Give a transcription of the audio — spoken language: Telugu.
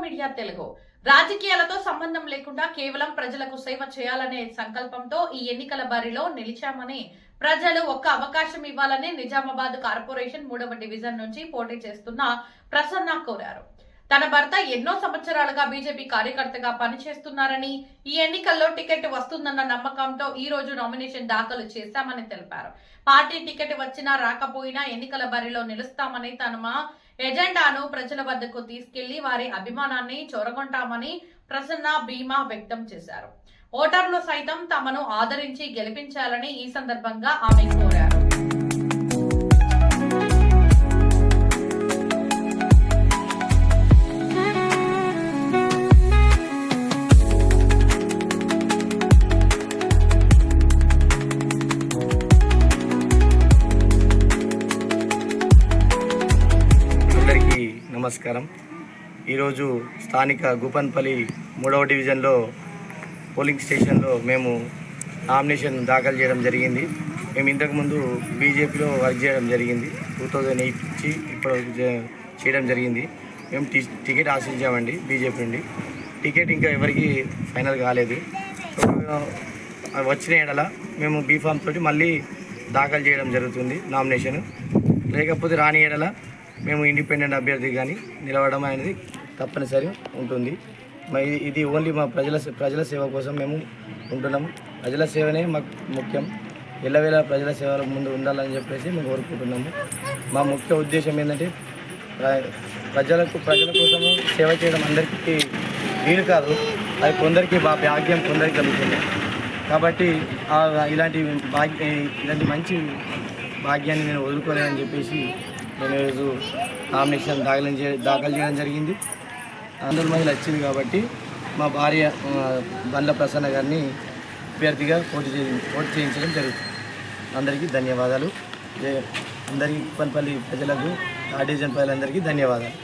మీడియా తెలుగు రాజకీయాలతో సంబంధం లేకుండా కేవలం ప్రజలకు సేవ చేయాలనే సంకల్పంతో ఈ ఎన్నికల బరిలో నిలిచామని ప్రజలు ఒక్క అవకాశం ఇవ్వాలని నిజామాబాద్ కార్పొరేషన్ 3వ డివిజన్ నుంచి పోటీ చేస్తున్న ప్రసన్న కోరారు. తన భర్త ఎన్నో సంవత్సరాలుగా బీజేపీ కార్యకర్తగా పనిచేస్తున్నారని, ఈ ఎన్నికల్లో టికెట్ వస్తుందన్న నమ్మకంతో ఈ రోజు నామినేషన్ దాఖలు చేశామని తెలిపారు. పార్టీ టికెట్ వచ్చినా రాకపోయినా ఎన్నికల బరిలో నిలుస్తామని, తమ ఎజెండాను ప్రజల వద్దకు తీసుకెళ్లి వారి అభిమానాన్ని చొరగొంటామని ప్రసన్న ధీమా వ్యక్తం చేశారు. ఓటర్లు సైతం తమను ఆదరించి గెలిపించాలని ఈ సందర్భంగా ఆమె కోరారు. నమస్కారం. ఈరోజు స్థానిక గుపన్పల్లి 3వ డివిజన్లో పోలింగ్ స్టేషన్లో మేము నామినేషన్ దాఖలు చేయడం జరిగింది. మేము ఇంతకుముందు బీజేపీలో వర్క్ చేయడం జరిగింది. 2008 నుంచి ఇప్పుడు చేయడం జరిగింది. మేము టికెట్ ఆశించామండి బీజేపీ నుండి. టికెట్ ఇంకా ఎవరికి ఫైనల్ కాలేదు. వచ్చిన ఎడల మేము బీఫామ్ తోటి మళ్ళీ దాఖలు చేయడం జరుగుతుంది నామినేషన్. లేకపోతే రాని ఎడల మేము ఇండిపెండెంట్ అభ్యర్థి కానీ నిలవడం అనేది తప్పనిసరి ఉంటుంది. ఇది ఓన్లీ మా ప్రజల సేవ కోసం మేము ఉంటున్నాము. ప్రజల సేవనే మాకు ముఖ్యం. ఎల్లవేళ ప్రజల సేవల ముందు ఉండాలని చెప్పేసి మేము కోరుకుంటున్నాము. మా ముఖ్య ఉద్దేశం ఏంటంటే ప్రజల కోసము సేవ చేయడం అందరికీ వీలు కాదు. అది కొందరికి భాగ్యం కొందరికి కలుగుతుంది. కాబట్టి ఇలాంటి మంచి భాగ్యాన్ని నేను వదులుకోలేదని చెప్పేసి నేను ఈరోజు నామినేషన్ దాఖలు చేయడం జరిగింది. 100 మంది వచ్చింది కాబట్టి మా భార్య బండ్ల ప్రసన్న గారిని అభ్యర్థిగా పోటీ చేయించడం జరుగుతుంది. అందరికీ ధన్యవాదాలు. అందరికీ కుప్పన్పల్లి ప్రజలకు, ఆ డివిజన్ ప్రజలందరికీ ధన్యవాదాలు.